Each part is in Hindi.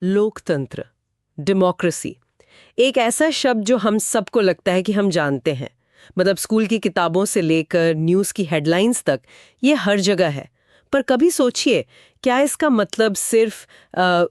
लोकतंत्र, डेमोक्रेसी, एक ऐसा शब्द जो हम सबको लगता है कि हम जानते हैं। मतलब स्कूल की किताबों से लेकर न्यूज़ की हेडलाइंस तक ये हर जगह है। पर कभी सोचिए, क्या इसका मतलब सिर्फ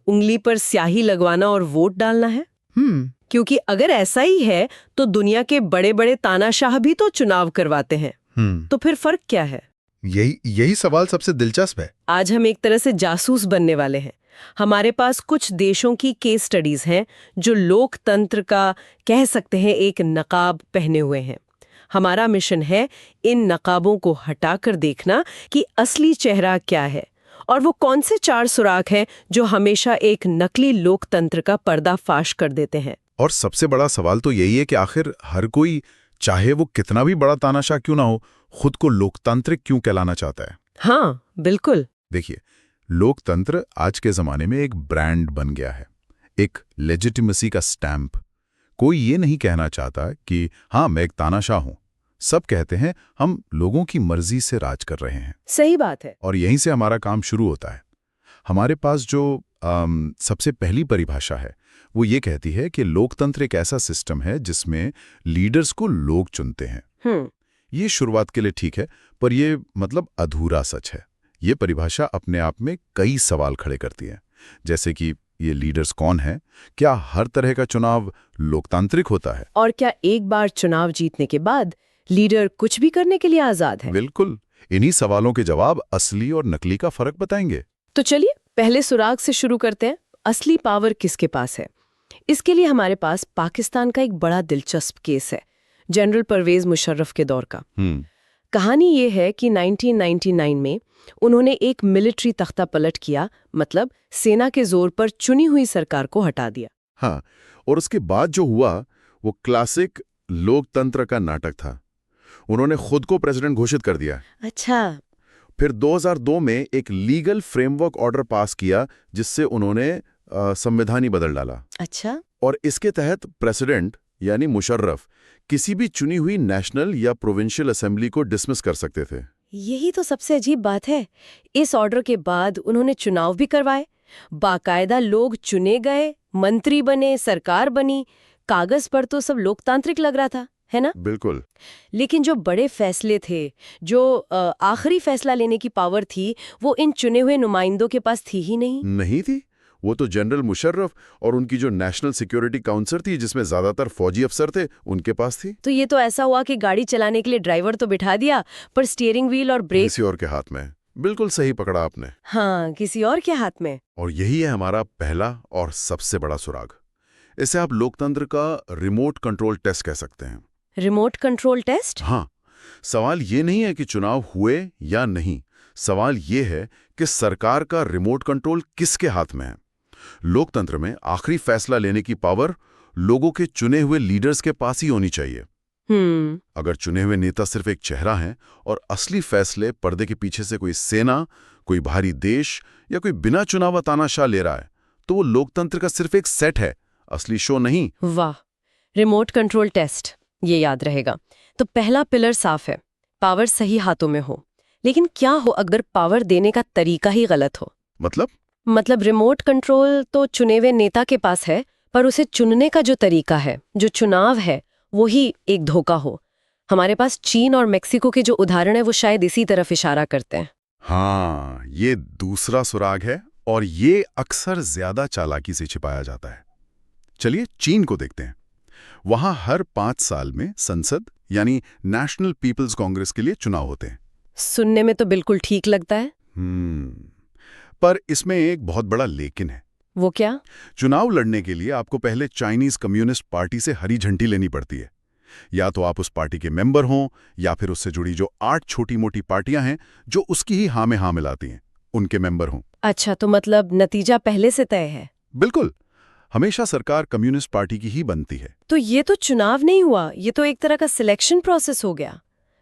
उंगली पर स्याही लगवाना और वोट डालना है? क्योंकि अगर ऐसा ही है तो दुनिया के बड़े बड़े तानाशाह भी तो चुनाव करवाते हैं। तो फिर फर्क क्या है? यही यही सवाल सबसे दिलचस्प है। आज हम एक तरह से जासूस बनने वाले हैं। हमारे पास कुछ देशों की केस स्टडीज हैं जो लोकतंत्र का, कह सकते हैं, एक नकाब पहने हुए हैं। हमारा मिशन है इन नकाबों को हटाकर देखना कि असली चेहरा क्या है और वो कौन से चार सुराख हैं जो हमेशा एक नकली लोकतंत्र का पर्दाफाश कर देते हैं। और सबसे बड़ा सवाल तो यही है कि आखिर हर कोई, चाहे वो कितना भी बड़ा तानाशाह क्यों ना हो, खुद को लोकतांत्रिक क्यों कहलाना चाहता है। हाँ, बिल्कुल। देखिए, लोकतंत्र आज के जमाने में एक ब्रांड बन गया है, एक लेजिटिमेसी का स्टैंप। कोई ये नहीं कहना चाहता कि हाँ, मैं एक तानाशाह हूं। सब कहते हैं हम लोगों की मर्जी से राज कर रहे हैं। सही बात है। और यहीं से हमारा काम शुरू होता है। हमारे पास जो सबसे पहली परिभाषा है वो ये कहती है कि लोकतंत्र एक ऐसा सिस्टम है जिसमें लीडर्स को लोग चुनते हैं। ये शुरुआत के लिए ठीक है, पर ये मतलब अधूरा सच है। ये परिभाषा अपने आप में कई सवाल खड़े करती है, जैसे कि ये लीडर्स कौन है, क्या हर तरह का चुनाव लोकतांत्रिक होता है, और क्या एक बार चुनाव जीतने के बाद लीडर कुछ भी करने के लिए आजाद है? बिल्कुल। इन्हीं सवालों के जवाब असली और नकली का फर्क बताएंगे। तो चलिए पहले सुराग से शुरू करते हैं। असली पावर किसके पास है? इसके लिए हमारे पास पाकिस्तान का एक बड़ा दिलचस्प केस है, जनरल परवेज मुशर्रफ के दौर का। कहानी ये है कि 1999 में उन्होंने एक मिलिट्री तख्ता पलट किया, मतलब सेना के जोर पर चुनी हुई सरकार को हटा दिया। हाँ, और उसके बाद जो हुआ वो क्लासिक लोकतंत्र का नाटक था। उन्होंने खुद को प्रेसिडेंट घोषित कर दिया। अच्छा। फिर 2002 में एक लीगल फ्रेमवर्क ऑर्डर पास किया जिससे उन्होंने संविधान ही बदल डाला। अच्छा। और इसके तहत प्रेसिडेंट यानी मुशर्रफ किसी भी चुनी हुई नेशनल या प्रोविंशियल असेंबली को डिसमिस कर सकते थे। यही तो सबसे अजीब बात है। इस ऑर्डर के बाद उन्होंने चुनाव भी करवाए, बाकायदा लोग चुने गए, मंत्री बने, सरकार बनी। कागज पर तो सब लोकतांत्रिक लग रहा था, है ना? बिल्कुल। लेकिन जो बड़े फैसले थे, जो आखिरी फैसला लेने की पावर थी, वो इन चुने हुए नुमाइंदों के पास थी ही नहीं थी। वो तो जनरल मुशर्रफ और उनकी जो नेशनल सिक्योरिटी काउंसिल थी जिसमें ज्यादातर फौजी अफसर थे, उनके पास थी। तो ये तो ऐसा हुआ कि गाड़ी चलाने के लिए ड्राइवर तो बिठा दिया, पर स्टीयरिंग व्हील और ब्रेक किसी और के हाथ में। बिल्कुल सही पकड़ा आपने। हाँ, किसी और के हाथ में। और यही है हमारा पहला और सबसे बड़ा सुराग। इसे आप लोकतंत्र का रिमोट कंट्रोल टेस्ट कह सकते हैं। Remote control test? हाँ, सवाल ये नहीं है कि चुनाव हुए या नहीं, सवाल ये है कि सरकार का रिमोट कंट्रोल किसके हाथ में है। लोकतंत्र में आखिरी फैसला लेने की पावर लोगों के चुने हुए लीडर्स के पास ही होनी चाहिए। अगर चुने हुए नेता सिर्फ एक चेहरा है और असली फैसले पर्दे के पीछे से कोई सेना, कोई बाहरी देश या कोई बिना चुनाव तानाशाह ले रहा है, तो वो लोकतंत्र का सिर्फ एक सेट है, असली शो नहीं। वाह, रिमोट कंट्रोल टेस्ट, ये याद रहेगा। तो पहला पिलर साफ है, पावर सही हाथों में हो। लेकिन क्या हो अगर पावर देने का तरीका ही गलत हो? मतलब रिमोट कंट्रोल तो चुने हुए नेता के पास है, पर उसे चुनने का जो तरीका है, जो चुनाव है, वो ही एक धोखा हो। हमारे पास चीन और मेक्सिको के जो उदाहरण है वो शायद इसी तरफ इशारा करते हैं। हाँ, ये दूसरा सुराग है और ये अक्सर ज्यादा चालाकी से छिपाया जाता है। चलिए चीन को देखते हैं। वहां हर 5 साल में संसद यानी नेशनल पीपल्स कांग्रेस के लिए चुनाव होते हैं। सुनने में तो बिल्कुल ठीक लगता है। पर इसमें एक बहुत बड़ा लेकिन है। वो क्या? चुनाव लड़ने के लिए आपको पहले चाइनीज कम्युनिस्ट पार्टी से हरी झंडी लेनी पड़ती है। या तो आप उस पार्टी के मेंबर हों या फिर उससे जुड़ी जो 8 छोटी मोटी पार्टियां हैं जो उसकी ही हाँ में हाँ मिलाती हैं, उनके मेंबर हों। अच्छा, तो मतलब नतीजा पहले से तय है? बिल्कुल। हमेशा सरकार कम्युनिस्ट पार्टी की ही बनती है। तो ये तो चुनाव नहीं हुआ, ये तो एक तरह का सिलेक्शन प्रोसेस हो गया।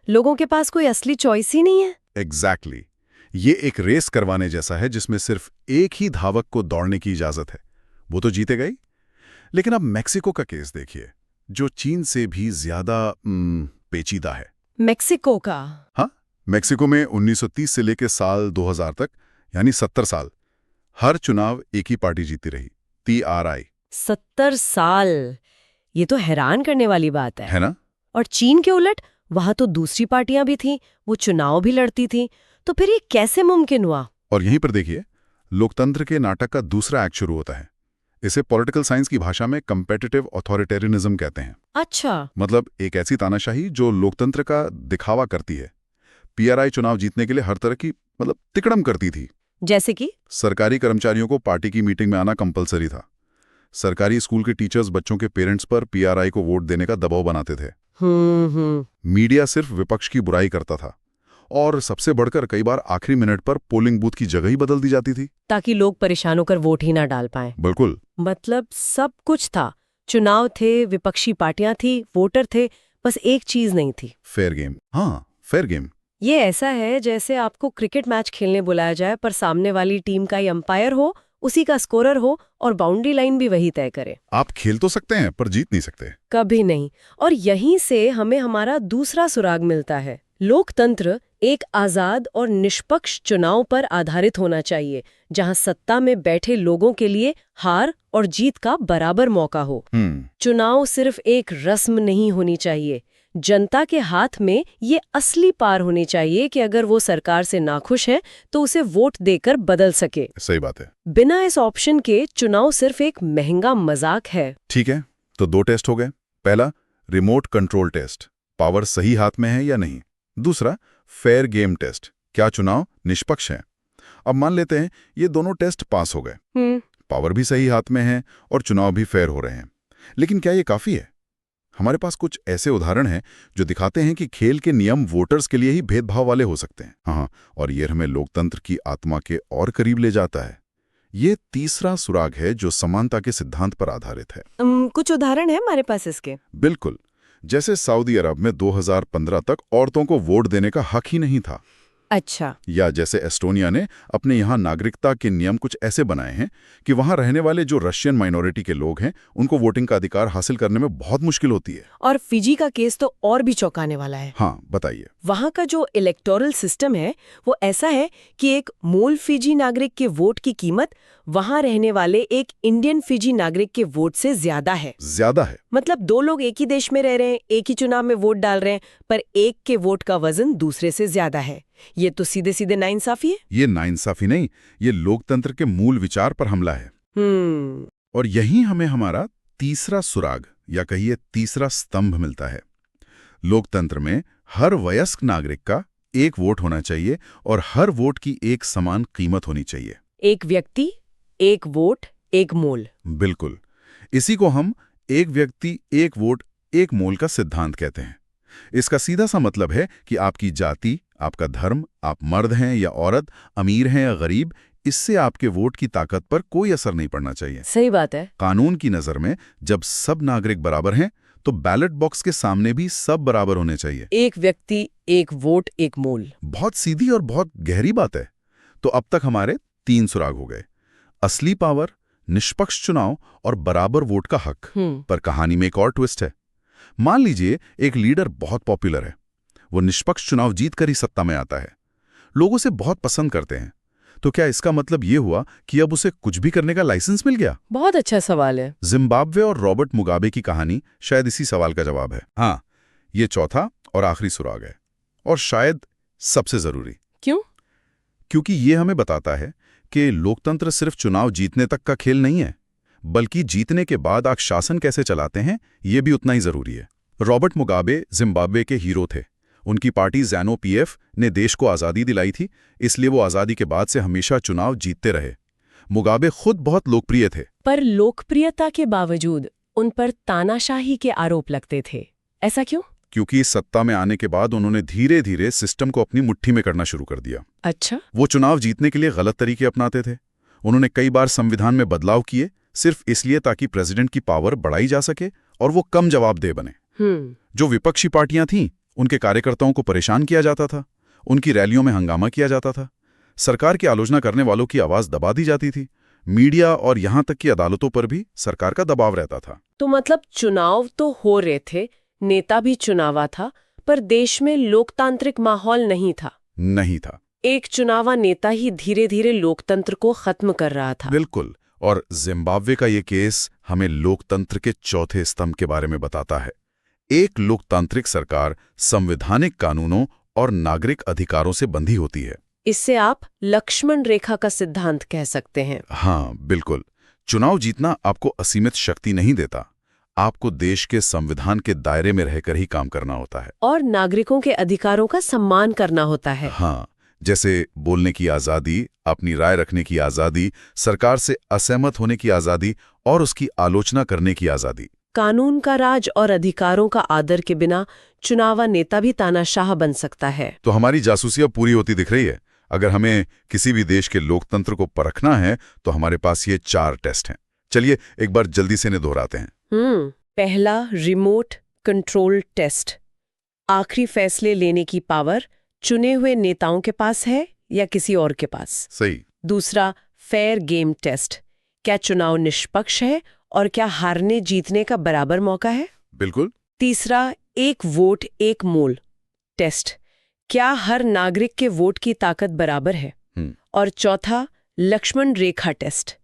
लोगों के पास कोई असली चॉइस ही नहीं है। एग्जैक्टली। ये एक रेस करवाने जैसा है जिसमें सिर्फ एक ही धावक को दौड़ने की इजाजत है, वो तो जीते गई। लेकिन अब मेक्सिको का केस देखिए, जो चीन से भी ज्यादा पेचीदा है। मेक्सिको का? हाँ, मेक्सिको में 1930 से लेकर साल 2000 तक, यानी 70 साल, हर चुनाव एक ही पार्टी जीती रही, PRI 70 साल, ये तो हैरान करने वाली बात है। है ना? और चीन के उलट वहां तो दूसरी पार्टियां भी थीं, वो चुनाव भी लड़ती थीं, तो फिर ये कैसे मुमकिन हुआ? और यहीं पर देखिए, लोकतंत्र के नाटक का दूसरा एक्ट शुरू होता है। इसे पॉलिटिकल साइंस की भाषा में कंपेटिटिव ऑथोरिटेरियनिज्म कहते हैं। अच्छा। मतलब एक ऐसी तानाशाही जो लोकतंत्र का दिखावा करती है। PRI चुनाव जीतने के लिए हर तरह की तिकड़म करती थी। जैसे कि सरकारी कर्मचारियों को पार्टी की मीटिंग में आना कंपलसरी था। सरकारी स्कूल के टीचर्स बच्चों के पेरेंट्स पर PRI को वोट देने का दबाव बनाते थे। मीडिया सिर्फ विपक्ष की बुराई करता था, और सबसे बढ़कर कई बार आखिरी मिनट पर पोलिंग बूथ की जगह ही बदल दी जाती थी, ताकि लोग परेशान होकर वोट ही ना डाल पाएं। बिल्कुल। मतलब सब कुछ था, चुनाव थे, विपक्षी पार्टियां थी, वोटर थे, बस एक चीज नहीं थी, फेयर गेम। हाँ, फेयर गेम। ये ऐसा है जैसे आपको क्रिकेट मैच खेलने बुलाया जाए पर सामने वाली टीम का ही अंपायर हो, उसी का स्कोरर हो और बाउंड्री लाइन भी वही तय करे। आप खेल तो सकते हैं पर जीत नहीं सकते। कभी नहीं। और यहीं से हमें हमारा दूसरा सुराग मिलता है। लोकतंत्र एक आजाद और निष्पक्ष चुनाव पर आधारित होना चाहिए, जहां सत्ता में बैठे लोगों के लिए हार और जीत का बराबर मौका हो। चुनाव सिर्फ एक रस्म नहीं होनी चाहिए, जनता के हाथ में ये असली पार होनी चाहिए कि अगर वो सरकार से नाखुश है तो उसे वोट देकर बदल सके। सही बात है। बिना इस ऑप्शन के चुनाव सिर्फ एक महंगा मजाक है। ठीक है, तो 2 टेस्ट हो गए। पहला, रिमोट कंट्रोल टेस्ट, पावर सही हाथ में है या नहीं। दूसरा, फेयर गेम टेस्ट, क्या चुनाव निष्पक्ष है। अब मान लेते हैं ये दोनों टेस्ट पास हो गए, पावर भी सही हाथ में है और चुनाव भी फेयर हो रहे हैं, लेकिन क्या ये काफी है? हमारे पास कुछ ऐसे उदाहरण हैं जो दिखाते हैं कि खेल के नियम वोटर्स के लिए ही भेदभाव वाले हो सकते हैं। हाँ, और ये हमें लोकतंत्र की आत्मा के और करीब ले जाता है। ये तीसरा सुराग है जो समानता के सिद्धांत पर आधारित है। कुछ उदाहरण है हमारे पास इसके? बिल्कुल। जैसे सऊदी अरब में 2015 तक औरतों को वोट देने का हक ही नहीं था। अच्छा। या जैसे एस्टोनिया ने अपने यहाँ नागरिकता के नियम कुछ ऐसे बनाए हैं कि वहाँ रहने वाले जो रशियन माइनॉरिटी के लोग हैं उनको वोटिंग का अधिकार हासिल करने में बहुत मुश्किल होती है। और फिजी का केस तो और भी चौंकाने वाला है। हाँ, बताइए। वहाँ का जो इलेक्टोरल सिस्टम है वो ऐसा है कि एक मूल फिजी नागरिक के वोट की कीमत वहाँ रहने वाले एक इंडियन फिजी नागरिक के वोट से ज्यादा है। ज्यादा है? मतलब 2 लोग एक ही देश में रह रहे हैं, एक ही चुनाव में वोट डाल रहे हैं, पर एक के वोट का वजन दूसरे से ज्यादा है। ये तो सीधे सीधे नाइंसाफी है। ये नाइंसाफी नहीं, ये लोकतंत्र के मूल विचार पर हमला है। और यही हमें हमारा तीसरा सुराग या कहिए तीसरा स्तंभ मिलता है। लोकतंत्र में हर वयस्क नागरिक का एक वोट होना चाहिए और हर वोट की एक समान कीमत होनी चाहिए। एक व्यक्ति, एक वोट, एक मोल। बिल्कुल। इसी को हम एक व्यक्ति एक वोट एक मोल का सिद्धांत कहते हैं। इसका सीधा सा मतलब है कि आपकी जाति, आपका धर्म, आप मर्द हैं या औरत, अमीर हैं या गरीब, इससे आपके वोट की ताकत पर कोई असर नहीं पड़ना चाहिए। सही बात है। कानून की नजर में जब सब नागरिक बराबर हैं तो बैलेट बॉक्स के सामने भी सब बराबर होने चाहिए। एक व्यक्ति, एक वोट, एक मोल। बहुत सीधी और बहुत गहरी बात है। तो अब तक हमारे 3 सुराग हो गए, असली पावर, निष्पक्ष चुनाव और बराबर वोट का हक। पर कहानी में एक और ट्विस्ट है। मान लीजिए एक लीडर बहुत पॉपुलर है, वो निष्पक्ष चुनाव जीतकर ही सत्ता में आता है, लोग उसे बहुत पसंद करते हैं, तो क्या इसका मतलब ये हुआ कि अब उसे कुछ भी करने का लाइसेंस मिल गया? बहुत अच्छा सवाल है। जिम्बाब्वे और रॉबर्ट मुगाबे की कहानी शायद इसी सवाल का जवाब है। हाँ, ये चौथा और आखिरी सुराग है, और शायद सबसे जरूरी। क्यों? क्योंकि ये हमें बताता है कि लोकतंत्र सिर्फ चुनाव जीतने तक का खेल नहीं है, बल्कि जीतने के बाद आप शासन कैसे चलाते हैं ये भी उतना ही जरूरी है। रॉबर्ट मुगाबे जिम्बाब्वे के हीरो थे। उनकी पार्टी ZANU-PF ने देश को आज़ादी दिलाई थी, इसलिए वो आज़ादी के बाद से हमेशा चुनाव जीतते रहे। मुगाबे खुद बहुत लोकप्रिय थे, पर लोकप्रियता के बावजूद उन पर तानाशाही के आरोप लगते थे। ऐसा क्यों? क्योंकि सत्ता में आने के बाद उन्होंने धीरे धीरे सिस्टम को अपनी मुट्ठी में करना शुरू कर दिया। अच्छा। वो चुनाव जीतने के लिए गलत तरीके अपनाते थे। उन्होंने कई बार संविधान में बदलाव किए, सिर्फ इसलिए ताकि प्रेसिडेंट की पावर बढ़ाई जा सके और वो कम जवाबदेह बने। जो विपक्षी पार्टियां थीं, उनके कार्यकर्ताओं को परेशान किया जाता था, उनकी रैलियों में हंगामा किया जाता था, सरकार की आलोचना करने वालों की आवाज दबा दी जाती थी, मीडिया और यहां तक कि अदालतों पर भी सरकार का दबाव रहता था। तो मतलब चुनाव तो हो रहे थे, नेता भी चुनावा था, पर देश में लोकतांत्रिक माहौल नहीं था। नहीं था। एक चुनावा नेता ही धीरे धीरे लोकतंत्र को खत्म कर रहा था। बिल्कुल। और जिम्बाब्वे का ये केस हमें लोकतंत्र के चौथे स्तंभ के बारे में बताता है। एक लोकतांत्रिक सरकार संवैधानिक कानूनों और नागरिक अधिकारों से बंधी होती है। इससे आप लक्ष्मण रेखा का सिद्धांत कह सकते हैं। हाँ, बिल्कुल। चुनाव जीतना आपको असीमित शक्ति नहीं देता। आपको देश के संविधान के दायरे में रहकर ही काम करना होता है और नागरिकों के अधिकारों का सम्मान करना होता है। हाँ, जैसे बोलने की आज़ादी, अपनी राय रखने की आज़ादी, सरकार से असहमत होने की आज़ादी और उसकी आलोचना करने की आज़ादी। कानून का राज और अधिकारों का आदर के बिना चुनावा नेता भी तानाशाह बन सकता है। तो हमारी जासूसी अब पूरी होती दिख रही है। अगर हमें किसी भी देश के लोकतंत्र को परखना है तो हमारे पास ये 4 टेस्ट हैं। चलिए एक बार जल्दी से इन्हें दोहराते हैं। पहला, रिमोट कंट्रोल टेस्ट। आखिरी फैसले लेने की पावर चुने हुए नेताओं के पास है या किसी और के पास। सही। दूसरा, फेयर गेम टेस्ट। क्या चुनाव निष्पक्ष है और क्या हारने जीतने का बराबर मौका है। बिल्कुल। तीसरा, एक वोट एक मोल टेस्ट। क्या हर नागरिक के वोट की ताकत बराबर है। और चौथा, लक्ष्मण रेखा टेस्ट।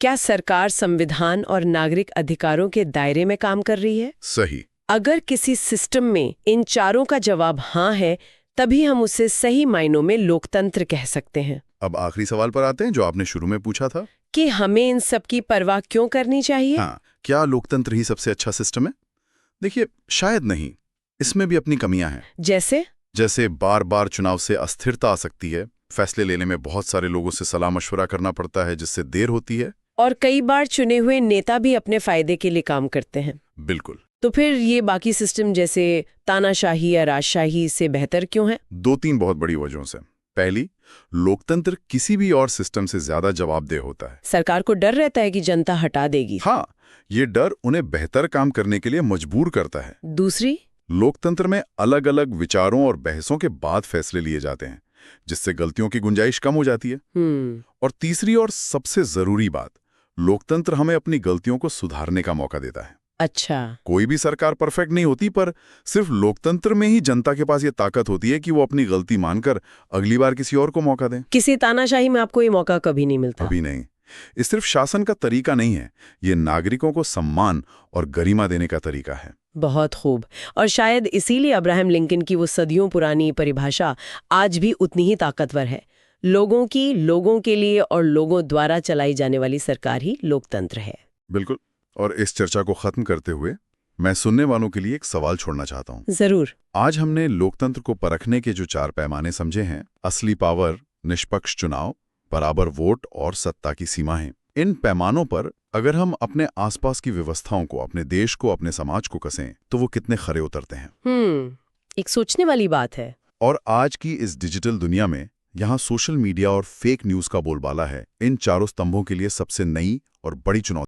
क्या सरकार संविधान और नागरिक अधिकारों के दायरे में काम कर रही है। सही। अगर किसी सिस्टम में इन चारों का जवाब हाँ है, तभी हम उसे सही मायनों में लोकतंत्र कह सकते हैं। अब आखिरी सवाल पर आते हैं जो आपने शुरू में पूछा था कि हमें इन सब की परवाह क्यों करनी चाहिए। हाँ, क्या लोकतंत्र ही सबसे अच्छा सिस्टम है? देखिए, शायद नहीं। इसमें भी अपनी कमियां हैं। जैसे बार बार चुनाव से अस्थिरता आ सकती है, फैसले लेने में बहुत सारे लोगों से सलाह मशवरा करना पड़ता है जिससे देर होती है, और कई बार चुने हुए नेता भी अपने फायदे के लिए काम करते हैं। बिल्कुल। तो फिर ये बाकी सिस्टम जैसे तानाशाही या राजशाही से बेहतर क्यों है। 2-3 बहुत बड़ी वजहों से। पहली, लोकतंत्र किसी भी और सिस्टम से ज्यादा जवाबदेह होता है। सरकार को डर रहता है कि जनता हटा देगी। हाँ, ये डर उन्हें बेहतर काम करने के लिए मजबूर करता है। दूसरी, लोकतंत्र में अलग अलग विचारों और बहसों के बाद फैसले लिए जाते हैं, जिससे गलतियों की गुंजाइश कम हो जाती है। और तीसरी और सबसे जरूरी बात, लोकतंत्र हमें अपनी गलतियों को सुधारने का मौका देता है। अच्छा। कोई भी सरकार परफेक्ट नहीं होती, पर सिर्फ लोकतंत्र में ही जनता के पास ये ताकत होती है कि वो अपनी गलती मानकर अगली बार किसी और को मौका दें। किसी तानाशाही में आपको ये मौका कभी नहीं मिलता। कभी नहीं। ये सिर्फ शासन का तरीका नहीं है, ये नागरिकों को सम्मान और गरिमा देने का तरीका है। बहुत खूब। और शायद इसीलिए अब्राहम लिंकन की वो सदियों पुरानी परिभाषा आज भी उतनी ही ताकतवर है। लोगों की, लोगों के लिए और लोगों द्वारा चलाई जाने वाली सरकार ही लोकतंत्र है। बिल्कुल। और इस चर्चा को खत्म करते हुए मैं सुनने वालों के लिए एक सवाल छोड़ना चाहता हूँ। जरूर। आज हमने लोकतंत्र को परखने के जो 4 पैमाने समझे हैं, असली पावर, निष्पक्ष चुनाव, बराबर वोट और सत्ता की सीमाएं, इन पैमानों पर अगर हम अपने आसपास की व्यवस्थाओं को, अपने देश को, अपने समाज को कसें तो वो कितने खरे उतरते हैं। एक सोचने वाली बात है। और आज की इस डिजिटल दुनिया में, यहाँ सोशल मीडिया और फेक न्यूज का बोलबाला है, इन चारों स्तंभों के लिए सबसे नई और बड़ी चुनौती